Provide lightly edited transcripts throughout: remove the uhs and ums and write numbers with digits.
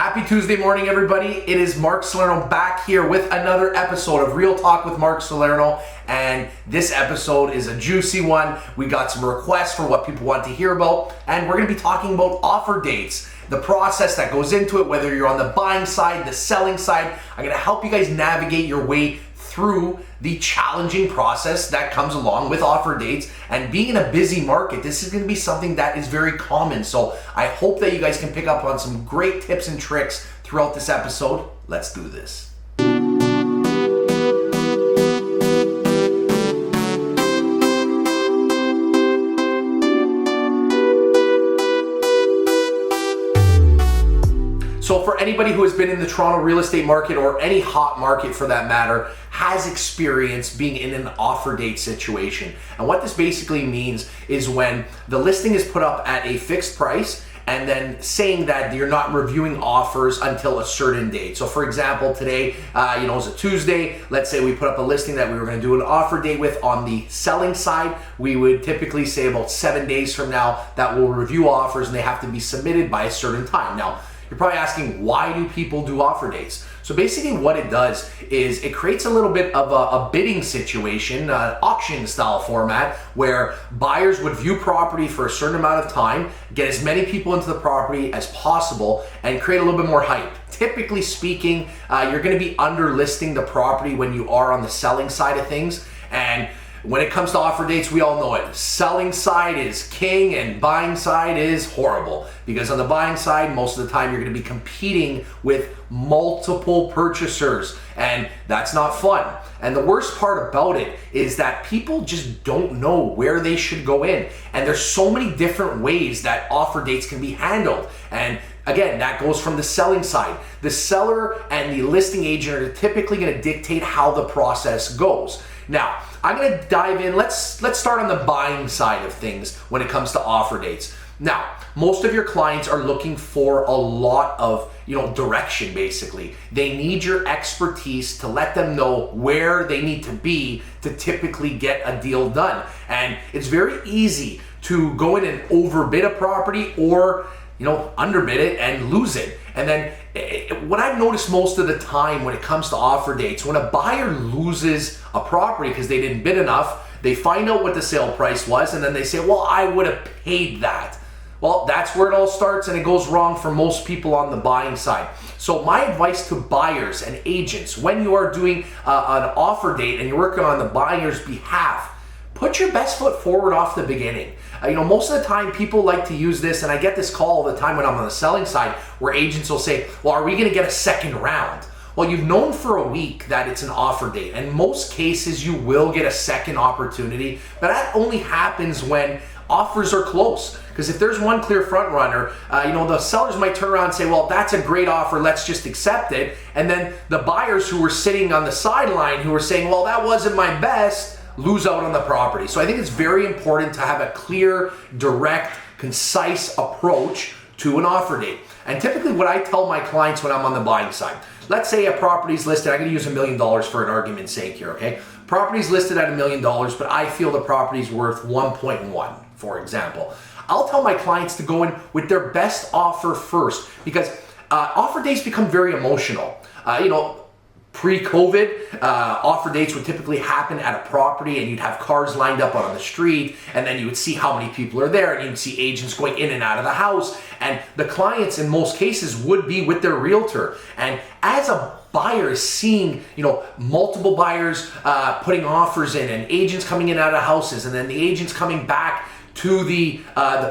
Happy Tuesday morning, everybody. It is Mark Salerno back here with another episode of Real Talk with Mark Salerno, and this episode is a juicy one. We got some requests for what people want to hear about, and we're going to be talking about offer dates, the process that goes into it, whether you're on the buying side, the selling side. I'm going to help you guys navigate your way through the challenging process that comes along with offer dates. And being in a busy market, this is going to be something that is very common. So I hope that you guys can pick up on some great tips and tricks throughout this episode. Let's do this. So for anybody who has been in the Toronto real estate market, or any hot market for that matter, has experience being in an offer date situation. And what this basically means is when the listing is put up at a fixed price and then saying that you're not reviewing offers until a certain date. So for example, today, it's a Tuesday. Let's say we put up a listing that we were going to do an offer date with on the selling side. We would typically say about 7 days from now that we'll review offers, and they have to be submitted by a certain time. Now, you're probably asking, why do people do offer dates? So basically what it does is it creates a little bit of a bidding situation, auction style format, where buyers would view property for a certain amount of time, get as many people into the property as possible, and create a little bit more hype. Typically speaking, you're going to be under listing the property when you are on the selling side of things. And when it comes to offer dates, we all know it. Selling side is king and buying side is horrible, because on the buying side, most of the time you're going to be competing with multiple purchasers, and that's not fun. And the worst part about it is that people just don't know where they should go in. And there's so many different ways that offer dates can be handled. And again, that goes from the selling side. The seller and the listing agent are typically going to dictate how the process goes. Now, I'm going to dive in. Let's start on the buying side of things when it comes to offer dates. Now, most of your clients are looking for a lot of, direction basically. They need your expertise to let them know where they need to be to typically get a deal done. And it's very easy to go in and overbid a property, or underbid it and lose it. And then what I've noticed most of the time when it comes to offer dates, when a buyer loses a property because they didn't bid enough, they find out what the sale price was, and then they say, well, I would have paid that. Well, that's where it all starts, and it goes wrong for most people on the buying side. So my advice to buyers and agents, when you are doing an offer date and you're working on the buyer's behalf, put your best foot forward off the beginning. Most of the time people like to use this, and I get this call all the time when I'm on the selling side, where agents will say, well, are we going to get a second round? Well, you've known for a week that it's an offer date. In most cases, you will get a second opportunity, but that only happens when offers are close. Because if there's one clear front runner, the sellers might turn around and say, well, that's a great offer, let's just accept it. And then the buyers who were sitting on the sideline, who were saying, well, that wasn't my best, lose out on the property. So I think it's very important to have a clear, direct, concise approach to an offer date. And typically what I tell my clients when I'm on the buying side, let's say a property's listed, I'm going to use $1 million for an argument's sake here, okay? Property's listed at $1 million, but I feel the property's worth 1.1, for example. I'll tell my clients to go in with their best offer first, because offer dates become very emotional. Pre-COVID, offer dates would typically happen at a property, and you'd have cars lined up on the street, and then you would see how many people are there, and you'd see agents going in and out of the house, and the clients in most cases would be with their realtor. And as a buyer is seeing, multiple buyers putting offers in, and agents coming in and out of houses, and then the agents coming back to the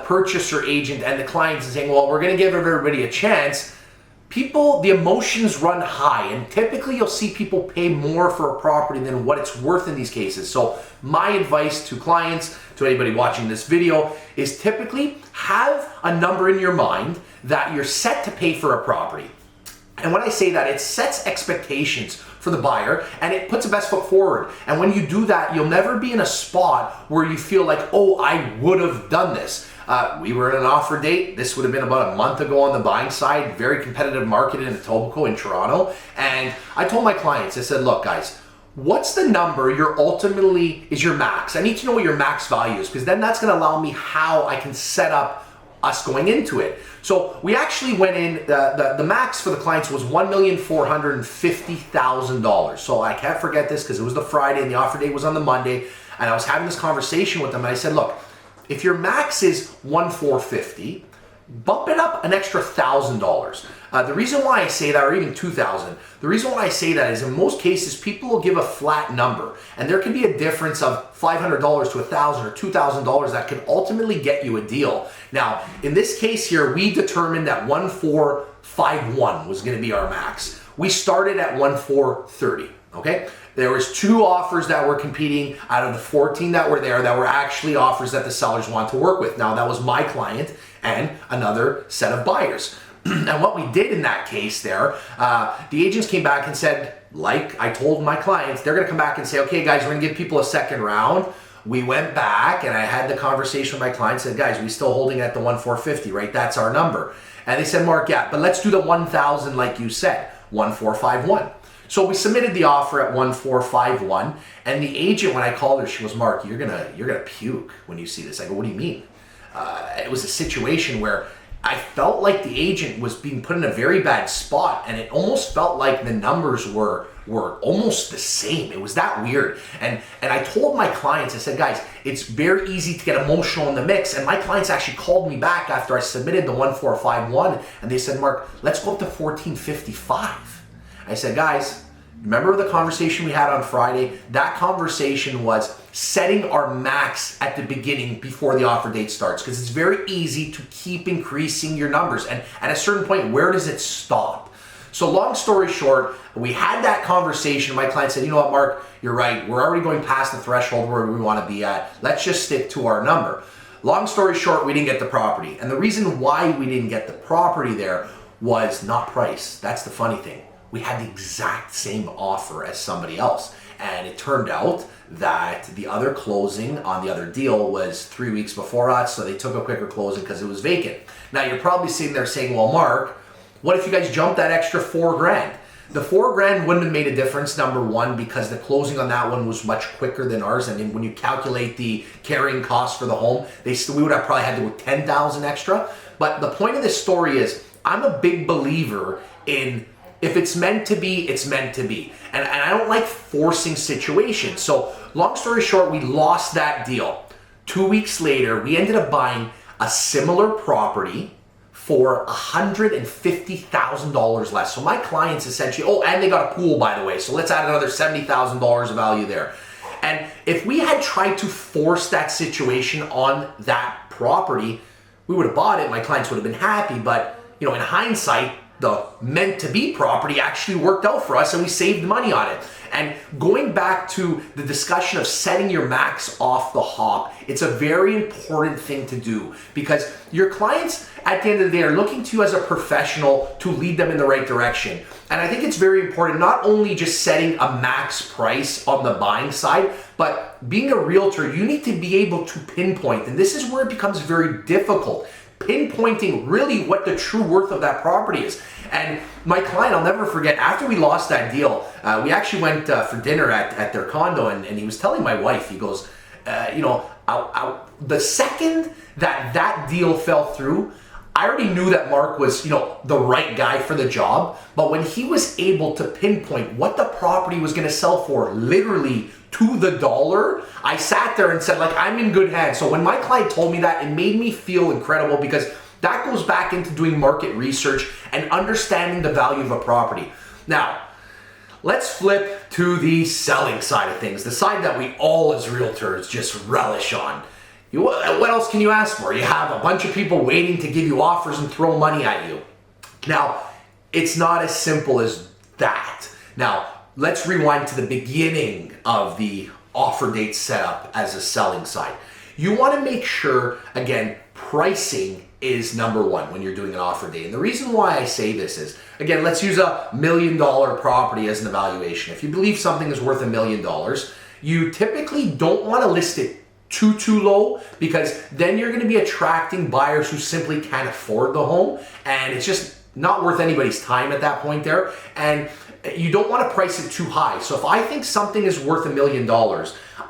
purchaser agent and the clients and saying, well, we're going to give everybody a chance. The emotions run high, and typically you'll see people pay more for a property than what it's worth in these cases. So my advice to clients, to anybody watching this video, is typically have a number in your mind that you're set to pay for a property. And when I say that, it sets expectations for the buyer, and it puts a best foot forward. And when you do that, you'll never be in a spot where you feel like, oh, I would have done this. We were in an offer date. This would have been about a month ago on the buying side, very competitive market in Etobicoke in Toronto. And I told my clients, I said, look guys, what's the number is your max? I need to know what your max value is, because then that's going to allow me how I can set up us going into it. So we actually went in, the max for the clients was $1,450,000. So I can't forget this because it was the Friday and the offer date was on the Monday. And I was having this conversation with them and I said, look, if your max is $1,450, bump it up an extra $1,000. The reason why I say that, or even $2,000, the reason why I say that is in most cases, people will give a flat number and there can be a difference of $500 to $1,000 or $2,000 that could ultimately get you a deal. Now, in this case here, we determined that 1,451 was gonna be our max. We started at 1,430, okay? There was 2 offers that were competing out of the 14 that were there that were actually offers that the sellers want to work with. Now, that was my client and another set of buyers. And what we did in that case there, the agents came back and said, like I told my clients, they're gonna come back and say, okay guys, we're gonna give people a second round. We went back and I had the conversation with my clients, said, guys, we still holding at the 1,450, right? That's our number. And they said, Mark, yeah, but let's do the 1,000 like you said, 1,451. So we submitted the offer at 1,451, and the agent, when I called her, she goes, Mark, you're gonna puke when you see this. I go, what do you mean? It was a situation where I felt like the agent was being put in a very bad spot, and it almost felt like the numbers were almost the same. It was that weird. And I told my clients, I said, guys, it's very easy to get emotional in the mix. And my clients actually called me back after I submitted the 1,451, and they said, Mark, let's go up to 1,455. I said, guys, remember the conversation we had on Friday? That conversation was setting our max at the beginning before the offer date starts, because it's very easy to keep increasing your numbers. And at a certain point, where does it stop? So long story short, we had that conversation. My client said, you know what, Mark, you're right. We're already going past the threshold where we want to be at. Let's just stick to our number. Long story short, we didn't get the property. And the reason why we didn't get the property there was not price. That's the funny thing. We had the exact same offer as somebody else. And it turned out that the other closing on the other deal was 3 weeks before us, so they took a quicker closing because it was vacant. Now you're probably sitting there saying, well, Mark, what if you guys jumped that extra $4,000? The $4,000 wouldn't have made a difference, number one, because the closing on that one was much quicker than ours. I mean, when you calculate the carrying cost for the home, we would have probably had to go 10,000 extra. But the point of this story is, I'm a big believer in if it's meant to be, it's meant to be. And I don't like forcing situations. So long story short, we lost that deal. 2 weeks later, we ended up buying a similar property for $150,000 less. So my clients essentially, oh, and they got a pool, by the way. So let's add another $70,000 of value there. And if we had tried to force that situation on that property, we would have bought it. My clients would have been happy. But in hindsight, the meant to be property actually worked out for us and we saved money on it. And going back to the discussion of setting your max off the hop, it's a very important thing to do because your clients at the end of the day are looking to you as a professional to lead them in the right direction. And I think it's very important not only just setting a max price on the buying side, but being a realtor, you need to be able to pinpoint, and this is where it becomes very difficult, pinpointing really what the true worth of that property is. And my client, I'll never forget, after we lost that deal, we actually went for dinner at their condo, and he was telling my wife, he goes, the second that deal fell through, I already knew that Mark was, the right guy for the job, but when he was able to pinpoint what the property was gonna sell for, literally to the dollar, I sat there and said, I'm in good hands. So when my client told me that, it made me feel incredible because that goes back into doing market research and understanding the value of a property. Now, let's flip to the selling side of things, the side that we all as realtors just relish on. What else can you ask for? You have a bunch of people waiting to give you offers and throw money at you. Now, it's not as simple as that. Now, let's rewind to the beginning of the offer date setup as a selling side. You want to make sure, again, pricing is number one when you're doing an offer date. And the reason why I say this is, again, let's use $1 million property as an evaluation. If you believe something is worth $1 million, you typically don't want to list it too low because then you're going to be attracting buyers who simply can't afford the home, and it's just not worth anybody's time at that point there. And you don't want to price it too high. So if I think something is worth $1 million,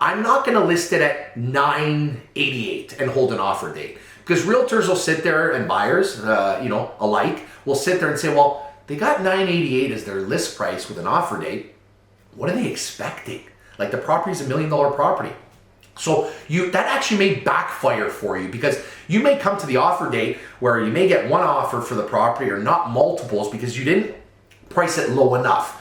I'm not going to list it at $988 and hold an offer date. Because realtors will sit there and buyers, alike, will sit there and say, well, they got 988 as their list price with an offer date. What are they expecting? Like, the property's $1 million property. So that actually may backfire for you, because you may come to the offer date where you may get one offer for the property or not multiples because you didn't price it low enough.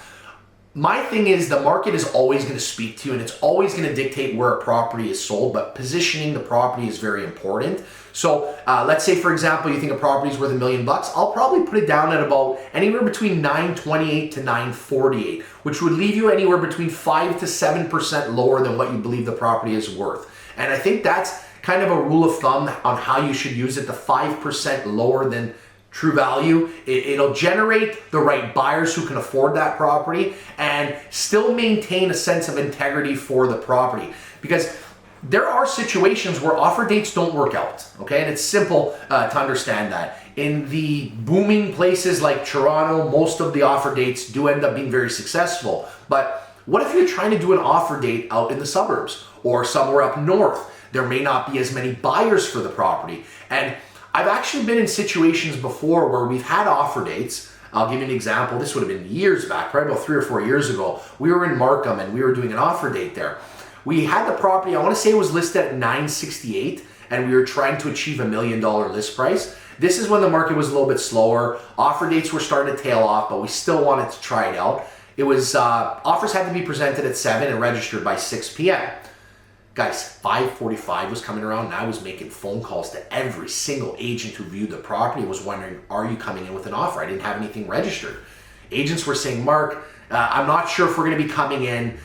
My thing is, the market is always going to speak to you, and it's always going to dictate where a property is sold, but positioning the property is very important. So let's say, for example, you think a property is worth $1 million. I'll probably put it down at about anywhere between 928 to 948, which would leave you anywhere between 5 to 7% lower than what you believe the property is worth. And I think that's kind of a rule of thumb on how you should use it, the 5% lower than true value. It'll generate the right buyers who can afford that property and still maintain a sense of integrity for the property. Because there are situations where offer dates don't work out, okay? And it's simple to understand that. In the booming places like Toronto, most of the offer dates do end up being very successful. But what if you're trying to do an offer date out in the suburbs or somewhere up north? There may not be as many buyers for the property. And I've actually been in situations before where we've had offer dates. I'll give you an example. This would have been years back, probably about 3 or 4 years ago. We were in Markham and we were doing an offer date there. We had the property, I want to say it was listed at 968, and we were trying to achieve $1 million list price. This is when the market was a little bit slower. Offer dates were starting to tail off, but we still wanted to try it out. It was, offers had to be presented at 7 and registered by 6 p.m. Guys, 5:45 was coming around and I was making phone calls to every single agent who viewed the property and was wondering, are you coming in with an offer? I didn't have anything registered. Agents were saying, Mark, I'm not sure if we're going to be coming in.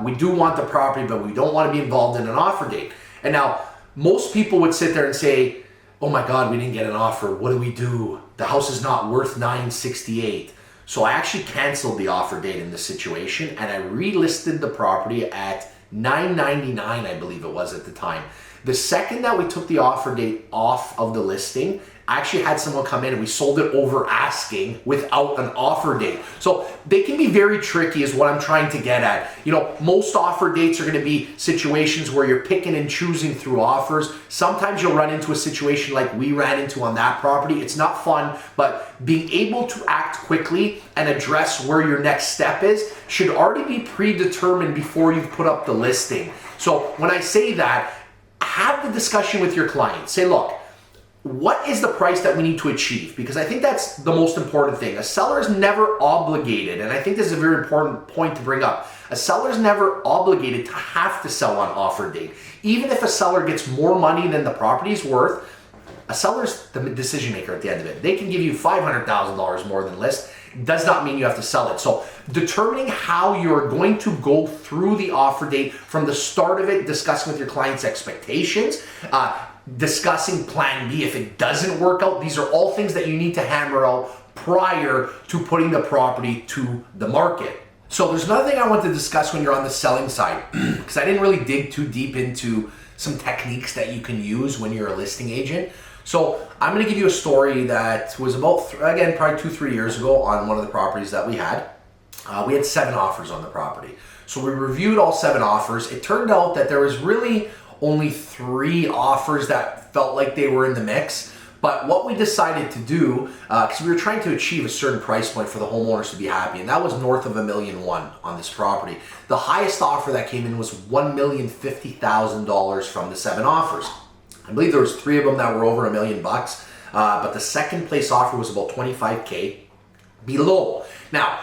We do want the property, but we don't want to be involved in an offer date. And now, most people would sit there and say, oh my God, we didn't get an offer. What do we do? The house is not worth $968. So I actually canceled the offer date in this situation and I relisted the property at $999, I believe it was at the time. The second that we took the offer date off of the listing, I actually had someone come in and we sold it over asking without an offer date. So they can be very tricky is what I'm trying to get at. You know, most offer dates are going to be situations where you're picking and choosing through offers. Sometimes you'll run into a situation like we ran into on that property. It's not fun, but being able to act quickly and address where your next step is should already be predetermined before you've put up the listing. So when I say that, have the discussion with your client. Say, look, what is the price that we need to achieve? Because I think that's the most important thing. A seller is never obligated, and I think this is a very important point to bring up. A seller is never obligated to have to sell on offer date. Even if a seller gets more money than the property is worth, a seller's the decision maker at the end of it. They can give you $500,000 more than list. Does not mean you have to sell it. So determining how you're going to go through the offer date from the start of it, discussing with your client's expectations, discussing plan B if it doesn't work out. These are all things that you need to hammer out prior to putting the property to the market. So there's another thing I want to discuss when you're on the selling side, because I didn't really dig too deep into some techniques that you can use when you're a listing agent. So I'm going to give you a story that was about, again, probably 2-3 years ago on one of the properties that we had. We had 7 offers on the property. So we reviewed all 7 offers. It turned out that there was really only 3 offers that felt like they were in the mix. But what we decided to do, because we were trying to achieve a certain price point for the homeowners to be happy, and that was north of $1.1 million on this property. The highest offer that came in was $1,050,000 from the 7 offers. I believe there was 3 of them that were over $1 million, but the second place offer was about $25K below. Now,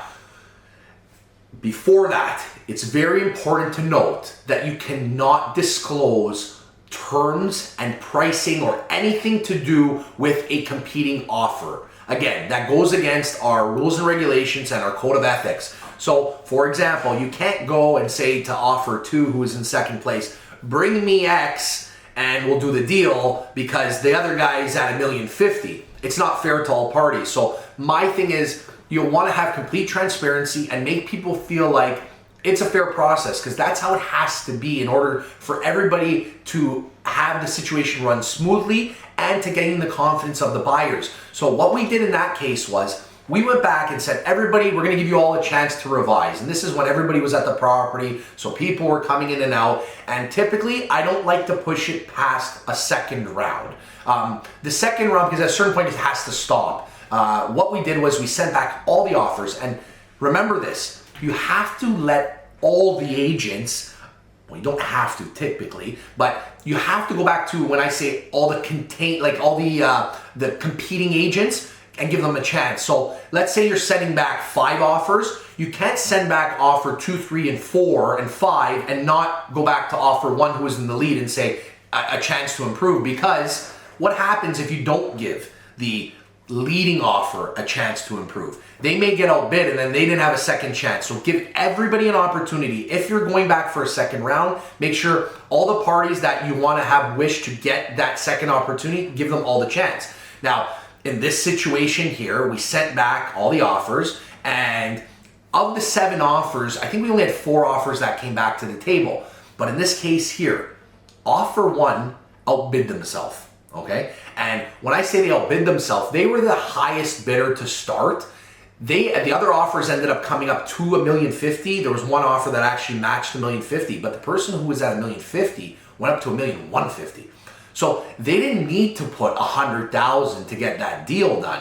before that, it's very important to note that you cannot disclose terms and pricing or anything to do with a competing offer. Again, that goes against our rules and regulations and our code of ethics. So, for example, you can't go and say to offer 2 who is in second place, bring me X and we'll do the deal because the other guy is at $1,050,000. It's not fair to all parties. So my thing is, you'll want to have complete transparency and make people feel like it's a fair process, because that's how it has to be in order for everybody to have the situation run smoothly and to gain the confidence of the buyers. So what we did in that case was we went back and said, everybody, we're going to give you all a chance to revise. And this is when everybody was at the property, so people were coming in and out. And typically, I don't like to push it past a second round. The second round, because at a certain point it has to stop, what we did was we sent back all the offers. And remember this, you have to let all the agents, well, you don't have to typically, but you have to go back to, when I say all the the competing agents, and give them a chance. So let's say you're sending back 5 offers. You can't send back offer 2, 3, and 4, and 5 and not go back to offer 1 who is in the lead and say a chance to improve, because what happens if you don't give the leading offer a chance to improve? They may get outbid and then they didn't have a second chance. So give everybody an opportunity. If you're going back for a second round, make sure all the parties that you want to have wish to get that second opportunity, give them all the chance. Now, in this situation here, we sent back all the offers, and of the 7 offers, I think we only had 4 offers that came back to the table. But in this case here, offer 1 outbid themselves, okay? And when I say they outbid themselves, they were the highest bidder to start. The other offers ended up coming up to $1,050,000. There was one offer that actually matched $1,050,000, but the person who was at $1,050,000 went up to $1,150,000. So they didn't need to put $100,000 to get that deal done.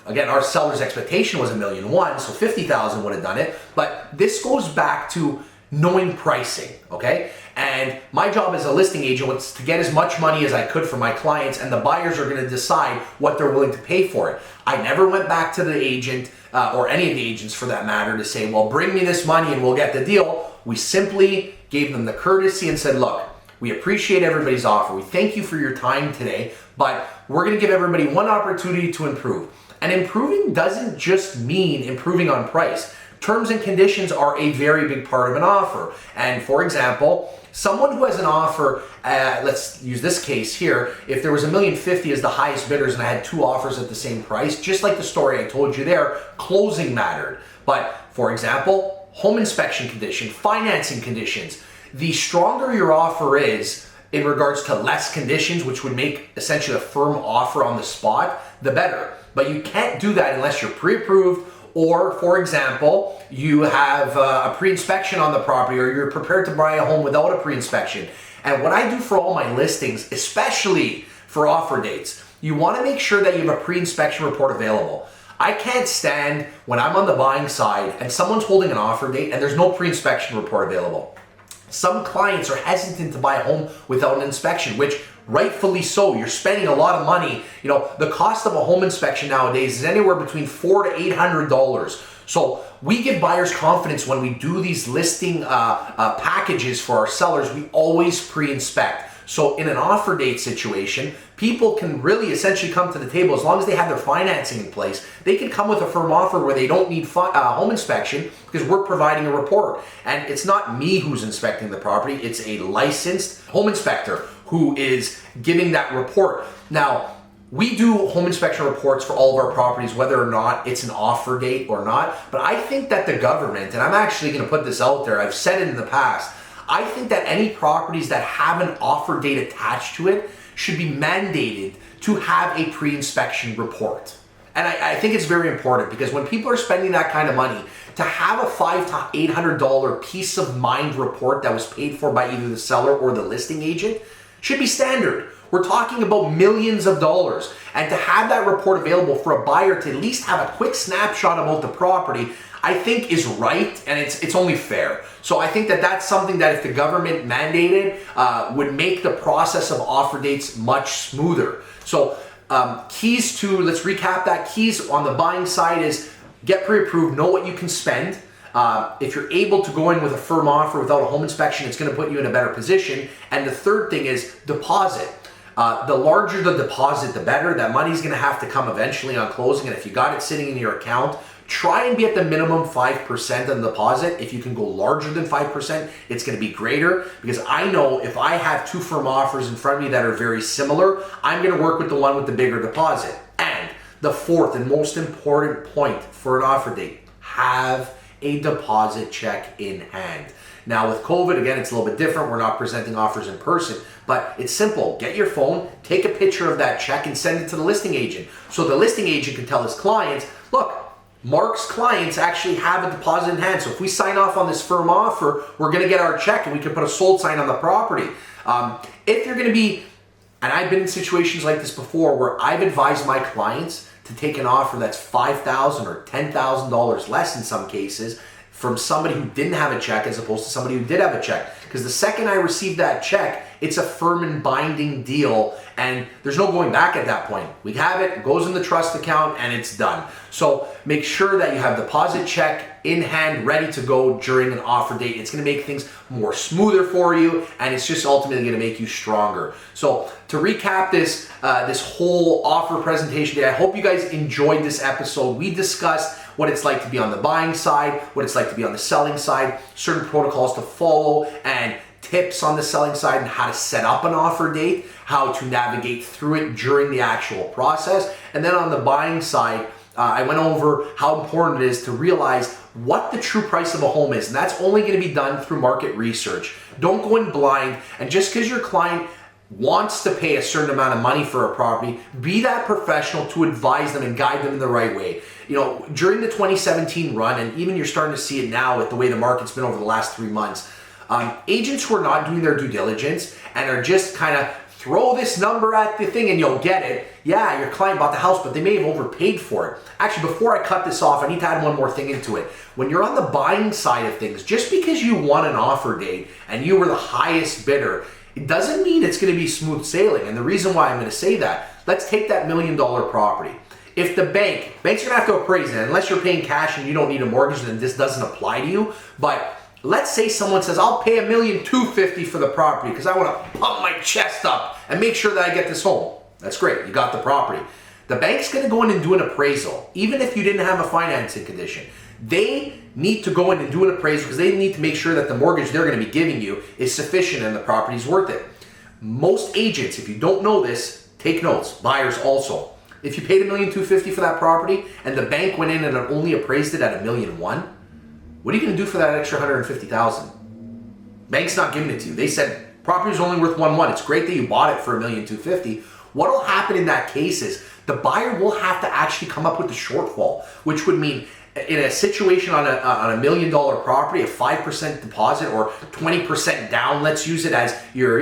Again, our seller's expectation was $1,100,000, so $50,000 would have done it. But this goes back to knowing pricing, okay? And my job as a listing agent was to get as much money as I could for my clients, and the buyers are gonna decide what they're willing to pay for it. I never went back to the agent, or any of the agents for that matter, to say, well, bring me this money and we'll get the deal. We simply gave them the courtesy and said, look, we appreciate everybody's offer. We thank you for your time today, but we're gonna give everybody one opportunity to improve. And improving doesn't just mean improving on price. Terms and conditions are a very big part of an offer. And for example, someone who has an offer, let's use this case here, if there was $1,050,000 as the highest bidders and I had 2 offers at the same price, just like the story I told you there, closing mattered. But for example, home inspection condition, financing conditions, the stronger your offer is in regards to less conditions, which would make essentially a firm offer on the spot, the better. But you can't do that unless you're pre-approved, or for example, you have a pre-inspection on the property, or you're prepared to buy a home without a pre-inspection. And what I do for all my listings, especially for offer dates, you want to make sure that you have a pre-inspection report available. I can't stand when I'm on the buying side and someone's holding an offer date and there's no pre-inspection report available. Some clients are hesitant to buy a home without an inspection, which rightfully so. You're spending a lot of money. The cost of a home inspection nowadays is anywhere between $400 to $800. So we give buyers confidence when we do these listing packages for our sellers. We always pre-inspect. So in an offer date situation, people can really essentially come to the table as long as they have their financing in place. They can come with a firm offer where they don't need home inspection because we're providing a report. And it's not me who's inspecting the property, it's a licensed home inspector who is giving that report. Now, we do home inspection reports for all of our properties, whether or not it's an offer date or not. But I think that the government, and I'm actually going to put this out there, I've said it in the past, I think that any properties that have an offer date attached to it should be mandated to have a pre-inspection report. And I think it's very important because when people are spending that kind of money, to have a $500 to $800 peace of mind report that was paid for by either the seller or the listing agent should be standard. We're talking about millions of dollars. And to have that report available for a buyer to at least have a quick snapshot about the property, I think is right, and it's only fair. So I think that that's something that if the government mandated would make the process of offer dates much smoother. So keys to, let's recap that. Keys on the buying side is get pre-approved, know what you can spend. If you're able to go in with a firm offer without a home inspection, it's gonna put you in a better position. And the third thing is deposit. The larger the deposit, the better. That money's gonna have to come eventually on closing, and if you got it sitting in your account, try and be at the minimum 5% on the deposit. If you can go larger than 5%, it's gonna be greater, because I know if I have 2 firm offers in front of me that are very similar, I'm gonna work with the one with the bigger deposit. And the fourth and most important point for an offer date, have a deposit check in hand. Now with COVID, again, it's a little bit different. We're not presenting offers in person, but it's simple. Get your phone, take a picture of that check and send it to the listing agent. So the listing agent can tell his clients, look, Mark's clients actually have a deposit in hand. So if we sign off on this firm offer, we're gonna get our check and we can put a sold sign on the property. If you're gonna be And I've been in situations like this before where I've advised my clients to take an offer that's $5,000 or $10,000 less in some cases from somebody who didn't have a check as opposed to somebody who did have a check. Because the second I receive that check, it's a firm and binding deal and there's no going back at that point. We have it, it goes in the trust account and it's done. So make sure that you have deposit check in hand ready to go during an offer date. It's gonna make things more smoother for you and it's just ultimately gonna make you stronger. So to recap this, this whole offer presentation today, I hope you guys enjoyed this episode. We discussed what it's like to be on the buying side, what it's like to be on the selling side, certain protocols to follow, and tips on the selling side and how to set up an offer date, how to navigate through it during the actual process. And then on the buying side, I went over how important it is to realize what the true price of a home is. And that's only going to be done through market research. Don't go in blind. And just because your client wants to pay a certain amount of money for a property, be that professional to advise them and guide them in the right way. You know, during the 2017 run, and even you're starting to see it now with the way the market's been over the last 3 months, agents who are not doing their due diligence and are just kind of throw this number at the thing and you'll get it. Yeah, your client bought the house, but they may have overpaid for it. Actually, before I cut this off, I need to add one more thing into it. When you're on the buying side of things, just because you won an offer date and you were the highest bidder, it doesn't mean it's going to be smooth sailing. And the reason why I'm going to say that, let's take that $1 million property. If the banks are going to have to appraise it, unless you're paying cash and you don't need a mortgage, then this doesn't apply to you. But let's say someone says, I'll pay $1,250,000 for the property because I want to pump my chest up and make sure that I get this home. That's great. You got the property. The bank's going to go in and do an appraisal, even if you didn't have a financing condition. They need to go in and do an appraisal because they need to make sure that the mortgage they're going to be giving you is sufficient and the property's worth it. Most agents, if you don't know this, take notes. Buyers also. If you paid $1,250,000 for that property and the bank went in and only appraised it at $1,001,000, what are you going to do for that extra $150,000? Bank's not giving it to you. They said property's only worth 1.1. It's great that you bought it for $1,250,000. What will happen in that case is the buyer will have to actually come up with the shortfall, which would mean in a situation on a $1 million property, a 5% deposit or 20% down, let's use it as you're,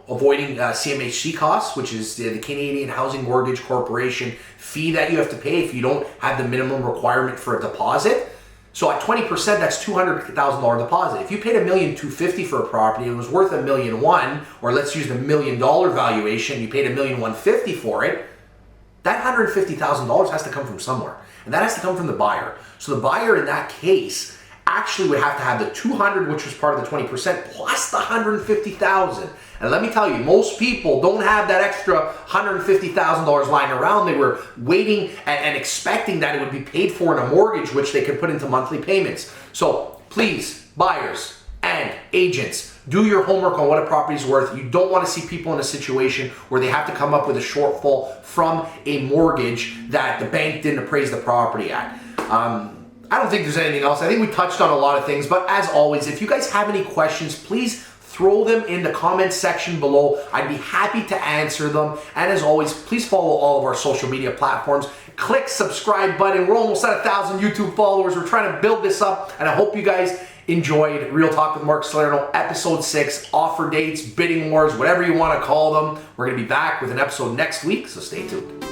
avoiding CMHC costs, which is the Canadian Housing Mortgage Corporation fee that you have to pay if you don't have the minimum requirement for a deposit. So at 20%, that's $200,000 deposit. If you paid $1,250,000 for a property and it was worth $1,001,000, or let's use the $1 million valuation, you paid $1,150,000 for it, that $150,000 has to come from somewhere. And that has to come from the buyer. So the buyer in that case actually would have to have the $200,000, which was part of the 20%, plus the $150,000. And let me tell you, most people don't have that extra $150,000 lying around. They were waiting and expecting that it would be paid for in a mortgage, which they could put into monthly payments. So please, buyers and agents, do your homework on what a property is worth. You don't want to see people in a situation where they have to come up with a shortfall from a mortgage that the bank didn't appraise the property at. I don't think there's anything else. I think we touched on a lot of things, but as always, if you guys have any questions, please throw them in the comments section below. I'd be happy to answer them. And as always, please follow all of our social media platforms. Click subscribe button. We're almost at 1,000 YouTube followers. We're trying to build this up, and I hope you guys enjoyed Real Talk with Mark Salerno, episode 6, offer dates, bidding wars, whatever you want to call them. We're going to be back with an episode next week, so stay tuned.